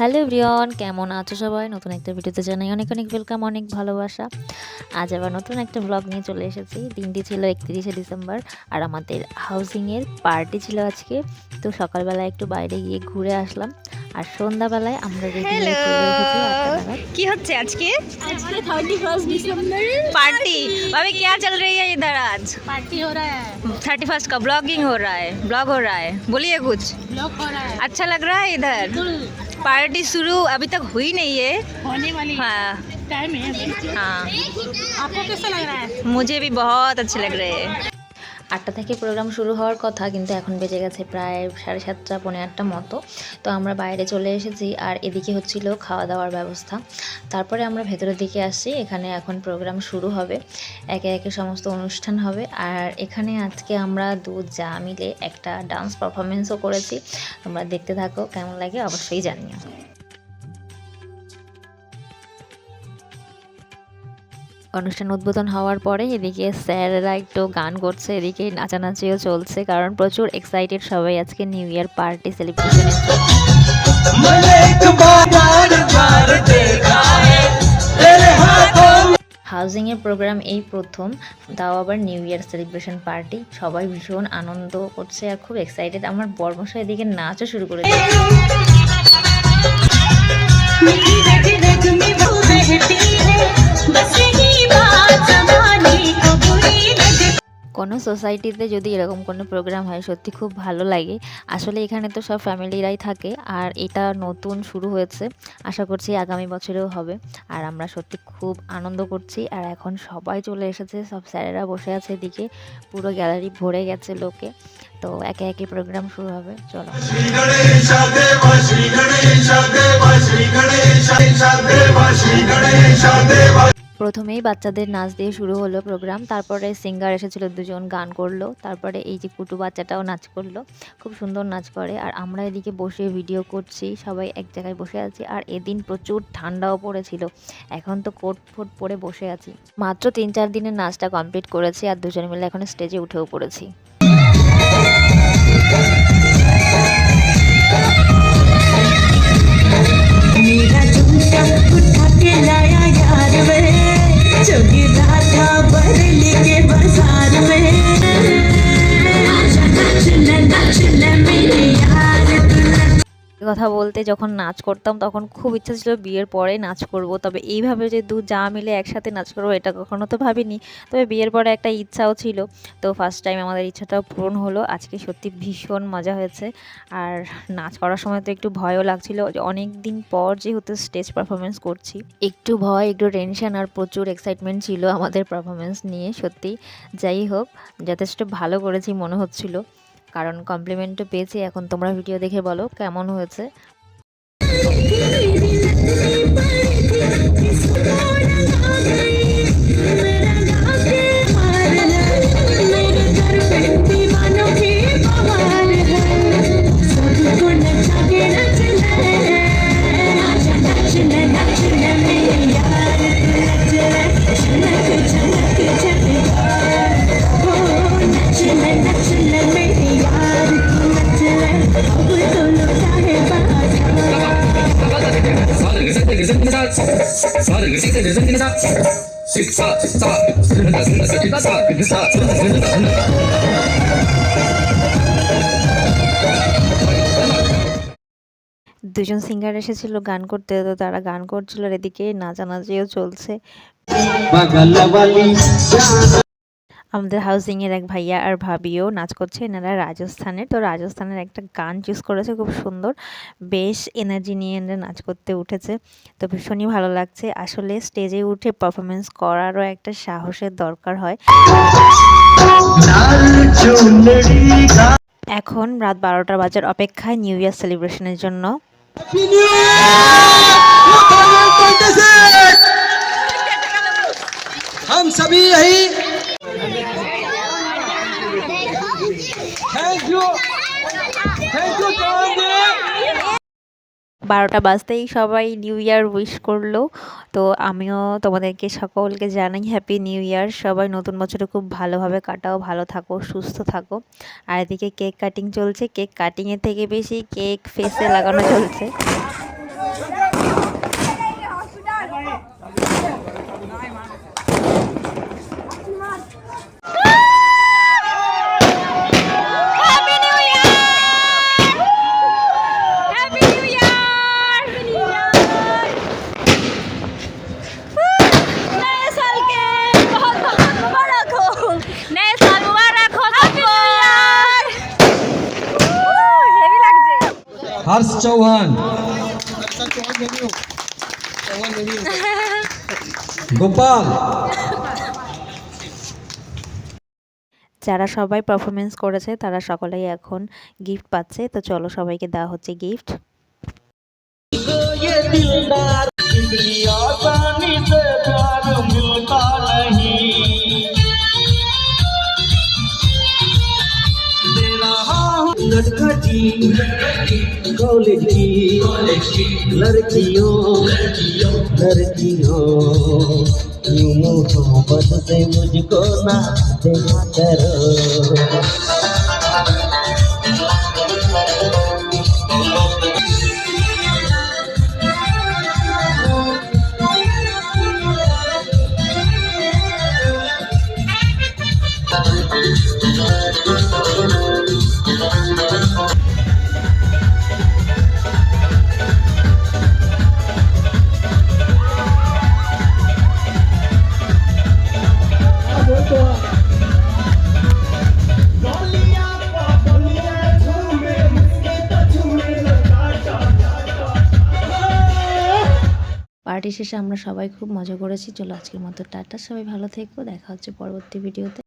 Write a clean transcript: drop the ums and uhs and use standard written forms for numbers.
Hello everyone, কেমন আছো সবাই? নতুন একটা ভিডিওতে জানাই অনেক অনেক ওয়েলকাম, অনেক ভালোবাসা। আজ আবার নতুন একটা ব্লগ নিয়ে চলে এসেছি। দিনটি ছিল 31শে ডিসেম্বর আর আমাদের হাউজিংয়ের পার্টি ছিল আজকে। তো সকালবেলা একটু বাইরে গিয়ে ঘুরে আসলাম আর সন্ধ্যাবেলায় আমরা রেডি হয়ে চলে এসেছি 8টা নাগাদ। কি হচ্ছে আজকে? आज के 31 दिसंबर पार्टी। भाभी क्या चल रही है इधर आज? पार्टी हो रहा है, 31 का ब्लॉगिंग हो रहा है, ब्लॉग हो रहा है। बोलिए कुछ। ब्लॉग हो रहा है। अच्छा लग रहा है इधर? बिल्कुल पार्टी शुरू अभी तक हुई नहीं है। होने वाली हाँ टाइम है अभी। हाँ, आपको कैसा लग रहा है? मुझे भी बहुत अच्छे लग रहे हैं। 8টা থেকে প্রোগ্রাম শুরু হওয়ার কথা, কিন্তু এখন বেজে গেছে প্রায় 7:30 পৌনে 8টা মতো। তো আমরা বাইরে চলে এসেছি আর এদিকে হচ্ছিল খাওয়া দাওয়ার ব্যবস্থা। তারপরে আমরা ভেতরের দিকে আসছি। এখানে এখন প্রোগ্রাম শুরু হবে, একে একে সমস্ত অনুষ্ঠান হবে। আর এখানে আজকে আমরা যা মিলে একটা ডান্স পারফরমেন্সও করেছি। তোমরা দেখতে থাকো, কেমন লাগে অবশ্যই জানিও। অনুষ্ঠান উদ্বোধন হওয়ার পরে এদিকে স্যারেরা একটু গান করছে, এদিকে নাচানাচিও চলছে, কারণ প্রচুর এক্সাইটেড সবাই আজকে নিউ ইয়ার পার্টি সেলিব্রেশনের জন্য। হাউজিংয়ের প্রোগ্রাম এই প্রথম, তাও আবার নিউ ইয়ার সেলিব্রেশন পার্টি। সবাই ভীষণ আনন্দ করছে আর খুব এক্সাইটেড। আমার বরমশাই এদিকে নাচও শুরু করে দিয়েছে। কোনো সোসাইটিতে যদি এরকম কোনো প্রোগ্রাম হয় সত্যি খুব ভালো লাগে। আসলে এখানে তো সব ফ্যামিলিরাই থাকে আর এটা নতুন শুরু হয়েছে, আশা করছি আগামী বছরেও হবে। আর আমরা সত্যি খুব আনন্দ করছি। আর এখন সবাই চলে এসেছে, সব স্যারেরা বসে আছে এদিকে, পুরো গ্যালারি ভরে গেছে লোকে। তো একে একে প্রোগ্রাম শুরু হবে, চলো। প্রথমেই বাচ্চাদের নাচ দিয়ে শুরু হলো প্রোগ্রাম, তারপরে সিঙ্গার এসেছিল, দুজন গান করলো, তারপরে এই যে কুটু বাচ্চাটাও নাচ করলো, খুব সুন্দর নাচ করে। আর আমরা এদিকে বসে ভিডিও করছি, সবাই এক জায়গায় বসে আছি। আর এদিন প্রচুর ঠান্ডাও পড়েছিল, এখন তো কোট ফোট পরে বসে আছি। মাত্র 3-4 দিনের নাচটা কমপ্লিট করেছি আর দুজন মিলে এখন স্টেজে উঠেও পড়েছি। কথা বলতে, যখন নাচ করতাম তখন খুব ইচ্ছা ছিল বিয়ের পরে নাচ করব, তবে এইভাবে যে যা মিলে একসাথে নাচ করবো এটা কখনো তো ভাবিনি। তবে বিয়ের পরে একটা ইচ্ছাও ছিল, তো ফার্স্ট টাইম আমাদের ইচ্ছাটাও পূরণ হলো। আজকে সত্যি ভীষণ মজা হয়েছে। আর নাচ করার সময় তো একটু ভয়ও লাগছিল, অনেক দিন পর যেহেতু স্টেজ পারফরমেন্স করছি, একটু ভয়, একটু টেনশন আর প্রচুর এক্সাইটমেন্ট ছিল আমাদের পারফরমেন্স নিয়ে। সত্যি যাই হোক, যথেষ্ট ভালো করেছি মনে হচ্ছিল, কারণ কমপ্লিমেন্টও পেয়েছি। এখন তোমরা ভিডিও দেখে বলো কেমন হয়েছে। দুজন সিঙ্গার এসেছিল গান করতে, তো তারা গান করছিল, এদিকে নাচানাচিও চলছে। আমাদের হাউজিংয়ের এক ভাইয়া আর ভাবিও নাচ করছে, এনারা রাজস্থানের। তো রাজস্থানের একটা গান চুজ করেছে, খুব সুন্দর, বেশ এনার্জি নিয়ে এনারা নাচ করতে উঠেছে। তো ভীষণই ভালো লাগছে। আসলে স্টেজে উঠে পারফরমেন্স করারও একটা সাহসের দরকার হয়। এখন রাত 12টা বাজার অপেক্ষায় নিউ ইয়ার সেলিব্রেশনের জন্য। हम सभी यही थैंक यू 12টা বাজতেই সবাই নিউ ইয়ার উইশ করলো। তো আমিও তোমাদেরকে সকলকে জানাই হ্যাপি নিউ ইয়ার। সবাই নতুন বছরে খুব ভালোভাবে কাটাও, ভালো থাকো, সুস্থ থাকো। আর এদিকে কেক কাটিং চলছে, কেক কাটিংয়ের থেকে বেশি কেক ফেসে লাগানো চলছে। चौहान गोपाल যারা সবাই পারফরমেন্স করেছে তারা সকলেই এখন গিফট পাচ্ছে। তো চলো সবাইকে দেওয়া হচ্ছে গিফট। ये दिलदार इतनी आसानी से प्यार मिलता नहीं दे रहा हूँ लड़का जी कॉलेज की लड़कियों यूं मोहब्बत से मुझको ना देखा करो পার্টি শেষে আমরা সবাই খুব মজা করেছি। চলো আজকের মতো টাটা, সবাই ভালো থেকো, দেখা হচ্ছে পরবর্তী ভিডিওতে।